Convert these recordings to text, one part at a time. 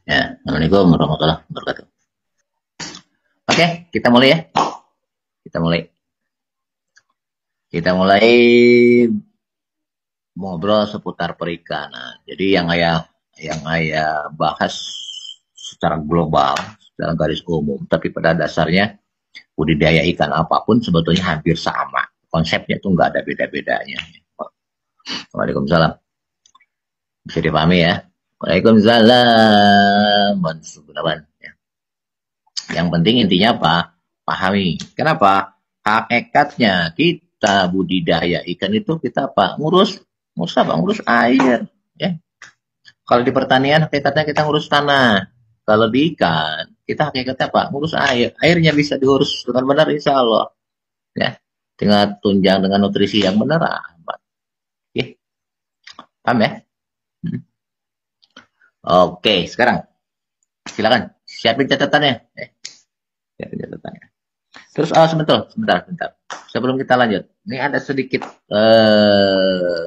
Ya, Assalamualaikum warahmatullahi wabarakatuh. Oke, kita mulai ya. Kita mulai. Kita mulai ngobrol seputar perikanan. Jadi yang ayah bahas secara global, secara garis umum, tapi pada dasarnya budidaya ikan apapun sebetulnya hampir sama. Konsepnya tuh nggak ada beda-bedanya. Waalaikumsalam. Bisa dipahami ya? Waalaikumsalam. Ya. Yang penting intinya apa? Pahami. Kenapa? Hakikatnya kita budidaya ikan itu kita apa? Ngurus apa? Ngurus air. Ya. Kalau di pertanian hakikatnya kita ngurus tanah. Kalau di ikan kita hakikatnya apa? Ngurus air. Airnya bisa diurus dengan benar insya Allah. Ya. Dengan tunjang dengan nutrisi yang benar. Oke. Paham ya? Oke, sekarang silakan siapin catatannya. Siapin catatannya. Terus sebentar. Sebelum kita lanjut, ini ada sedikit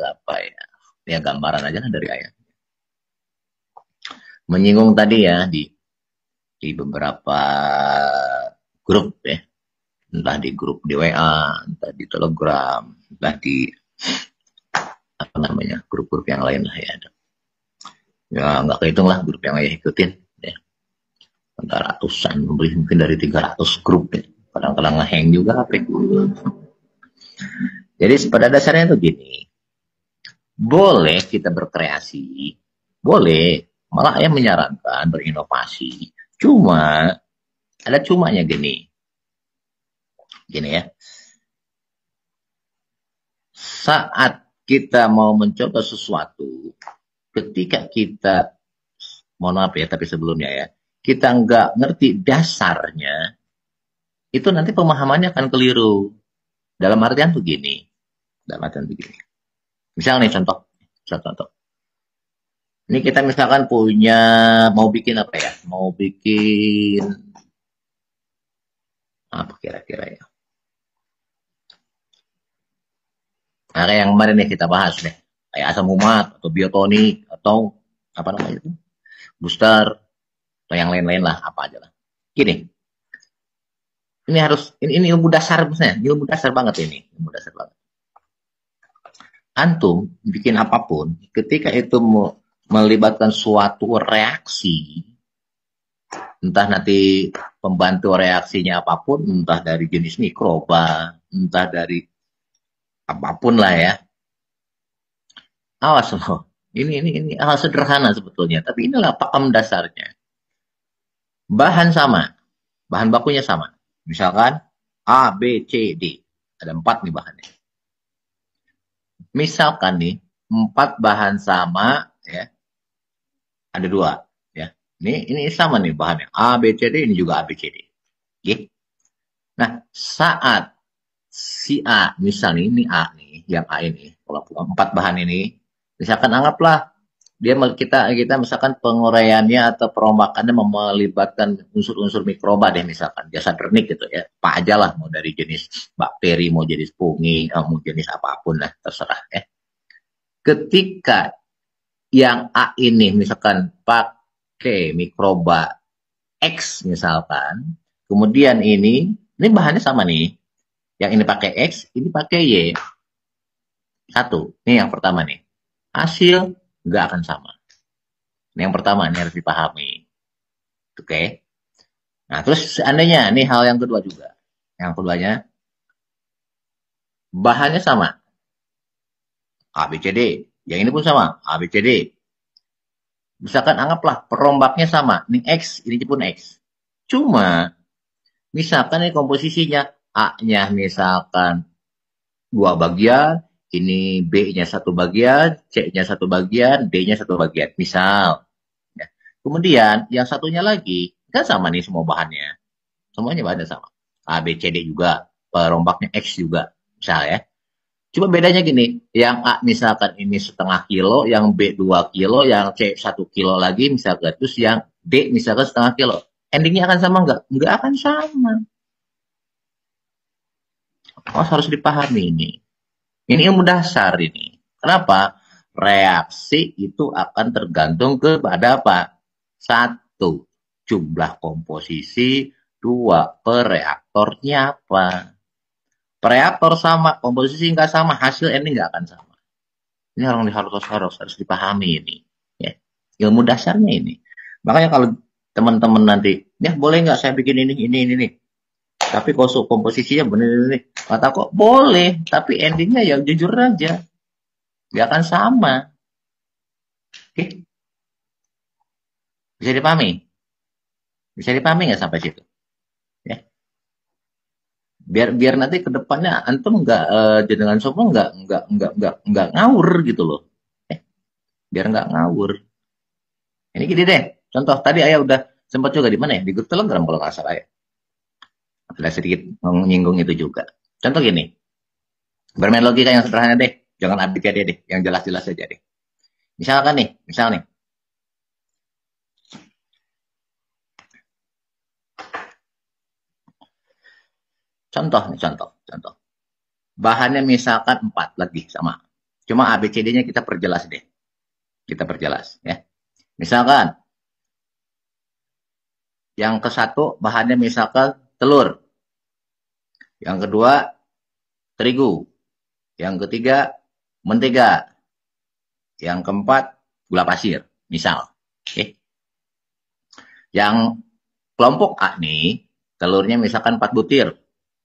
apa ya? Ya gambaran aja lah dari ayah. Menyinggung tadi ya di beberapa grup ya, entah di grup di WA, entah di Telegram, entah di apa namanya grup-grup yang lain lah ya. Ya nggak kehitung lah grup yang ayah ikutin ya. Ada ratusan, mungkin dari 300 grup ya. Kadang-kadang ngehang juga HP. Jadi pada dasarnya tuh gini, boleh kita berkreasi, boleh, malah ayah menyarankan berinovasi. Cuma ada cumanya gini ya. Saat kita mau mencoba sesuatu, ketika kita, mohon maaf ya, tapi sebelumnya ya, kita nggak ngerti dasarnya, itu nanti pemahamannya akan keliru. Dalam artian begini. Misalnya nih contoh. Ini kita misalkan mau bikin apa ya? Mau bikin apa kira-kira ya? Nah, kayak yang kemarin nih kita bahas deh. Kayak asam umat atau biotonik atau apa namanya itu? Booster atau yang lain-lain lah, apa aja lah. Gini. Ini ilmu dasar maksudnya, ilmu dasar banget ini, ilmu dasar banget. Antum bikin apapun, ketika itu melibatkan suatu reaksi, entah nanti pembantu reaksinya apapun, entah dari jenis mikroba, entah dari apapun lah ya. Awas loh, ini hal sederhana sebetulnya, tapi inilah pakem dasarnya. Bahan sama, bahan bakunya sama. Misalkan A, B, C, D. Ada 4 nih bahannya. Misalkan nih, 4 bahan sama, ya. Ada 2. Ya. Ini sama nih bahannya. A, B, C, D, ini juga A, B, C, D. Oke. Nah, saat si A, misalnya ini A nih, yang A ini, kalau 4 bahan ini, misalkan anggaplah kita misalkan penguraiannya atau perombakannya melibatkan unsur-unsur mikroba deh, misalkan jasa dernik gitu ya, apa aja lah, mau dari jenis bakteri, mau jenis fungi, mau jenis apapun lah, terserah ya. Ketika yang A ini misalkan pakai mikroba X misalkan, kemudian ini bahannya sama nih, yang ini pakai X, ini pakai Y. Satu, ini yang pertama nih, hasil nggak akan sama. Ini yang pertama, ini harus dipahami. Oke. Nah, terus seandainya, ini hal yang kedua juga. Yang keduanya, bahannya sama. A, B, C, D. Yang ini pun sama, A, B, C, D. Misalkan anggaplah perombaknya sama. Ini X, ini pun X. Cuma, misalkan ini komposisinya, A-nya misalkan 2 bagian, ini B-nya 1 bagian, C-nya 1 bagian, D-nya 1 bagian. Misal. Ya. Kemudian yang satunya lagi, kan sama nih semua bahannya. Semuanya bahannya sama. A, B, C, D juga. Perombaknya X juga. Misal ya. Cuma bedanya gini, yang A misalkan ini 1,5 kilo, yang B 2 kilo, yang C 1 kilo lagi misalkan. Terus yang D misalkan 1,5 kilo. Endingnya akan sama nggak? Nggak akan sama. Harus dipahami ini. Ini ilmu dasar ini. Kenapa? Reaksi itu akan tergantung kepada apa? Satu, jumlah komposisi. Dua, reaktornya apa. Reaktor sama, komposisi nggak sama, hasil ini nggak akan sama. Ini orang harus dipahami ini. Ya. Ilmu dasarnya ini. Makanya kalau teman-teman nanti, ya boleh nggak saya bikin ini. Tapi kalau komposisinya benar ini. Kata kok boleh, tapi endingnya ya jujur aja. Nggak akan sama. Oke? Bisa dipahami? Bisa dipahami nggak sampai situ? Ya. Biar nanti ke depannya antum dengan semua nggak ngawur gitu loh. Biar nggak ngawur. Ini gini deh, contoh tadi ayah udah sempat juga di mana ya, di grup Telegram kalau nggak salah ya. Ada sedikit menyinggung itu juga. Contoh gini, bermain logika yang sederhana deh, jangan ABCD deh, yang jelas-jelas aja deh. Misal nih, contoh. Bahannya misalkan 4 lagi sama. Cuma ABCD-nya kita perjelas deh. Kita perjelas ya. Misalkan yang ke satu bahannya misalkan telur. Yang kedua terigu. Yang ketiga mentega. Yang keempat gula pasir, misal. Oke. Yang kelompok A nih, telurnya misalkan 4 butir,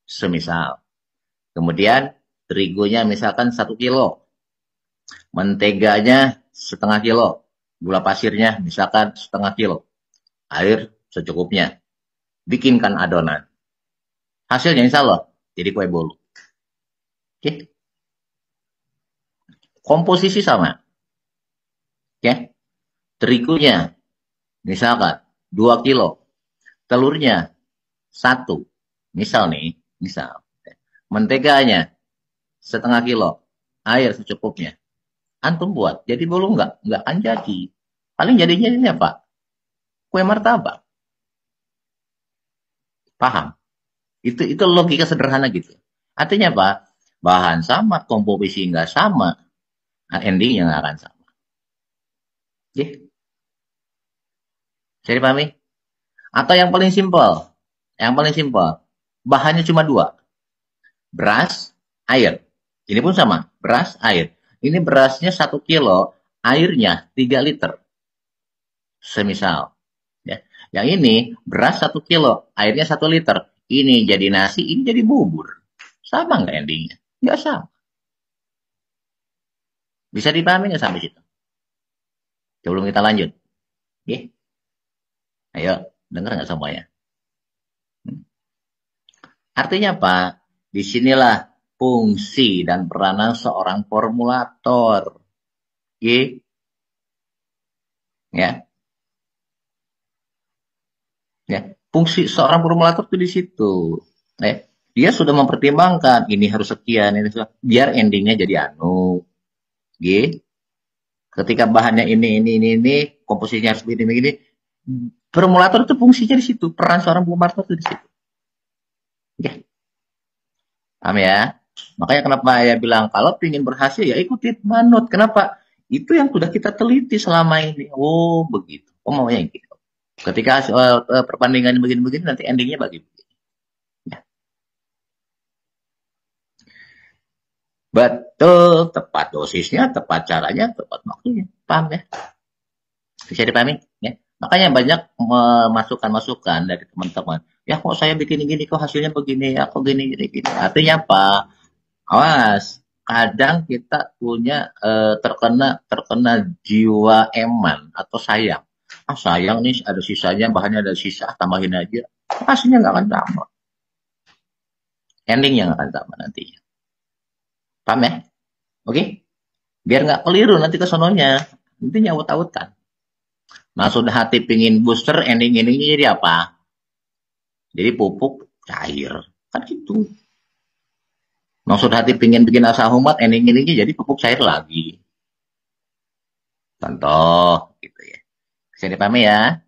semisal. Kemudian terigunya misalkan 1 kilo. Menteganya setengah kilo. Gula pasirnya misalkan setengah kilo. Air secukupnya. Bikinkan adonan. Hasilnya insya Allah jadi kue bolu. Oke. Komposisi sama. Oke. Terigunya misalkan 2 kilo. Telurnya 1. Misal. Menteganya setengah kilo. Air secukupnya. Antum buat. Jadi bolu enggak akan jadi. Paling jadinya ini apa? Kue martabak. Paham? Itu logika sederhana gitu. Artinya apa? Bahan sama, komposisi enggak sama. Endingnya enggak akan sama. Oke? Jadi pahami? Atau yang paling simpel. Bahannya cuma 2. Beras, air. Ini pun sama. Beras, air. Ini berasnya 1 kilo. Airnya 3 liter. Semisal. Ya. Yang ini beras 1 kilo. Airnya 1 liter. Ini jadi nasi, ini jadi bubur. Sama nggak endingnya? Nggak sama. Bisa dipahami nggak sampai situ? Sebelum kita lanjut. Oke? Ayo, dengar nggak semuanya? Artinya apa? Disinilah fungsi dan peranan seorang formulator. Oke? Ya. Fungsi seorang formulator itu di situ. Dia sudah mempertimbangkan ini harus sekian, ini biar endingnya jadi anu. Oke? Ketika bahannya ini, komposisinya harus begini. Formulator itu fungsinya di situ, peran seorang formulator itu di situ. Oke. Paham ya? Makanya kenapa saya bilang kalau ingin berhasil ya ikuti manut. Kenapa? Itu yang sudah kita teliti selama ini. Oh, begitu. Oh, maunya gitu. Ketika pertandingan begini-begini nanti endingnya begini. Ya. Betul, tepat dosisnya, tepat caranya, tepat waktunya. Paham ya? Bisa dipahami? Ya. Makanya banyak masukan-masukan dari teman-teman. Ya kok saya bikin gini, kok hasilnya begini, ya kok gini. Artinya apa? Awas, kadang kita punya terkena jiwa eman atau sayang. Sayang nih ada sisanya, bahannya ada sisa, tambahin aja. Hasilnya nggak akan sama. Endingnya nggak akan sama nantinya. Paham ya? Oke? Biar nggak keliru nanti ke sononya. Nanti nyawut-awutkan. Maksud hati pingin booster, endingnya jadi apa? Jadi pupuk cair. Kan gitu. Maksud hati pingin bikin asahumat, endingnya jadi pupuk cair lagi. Contoh, gitu ya. Bisa dipahami ya?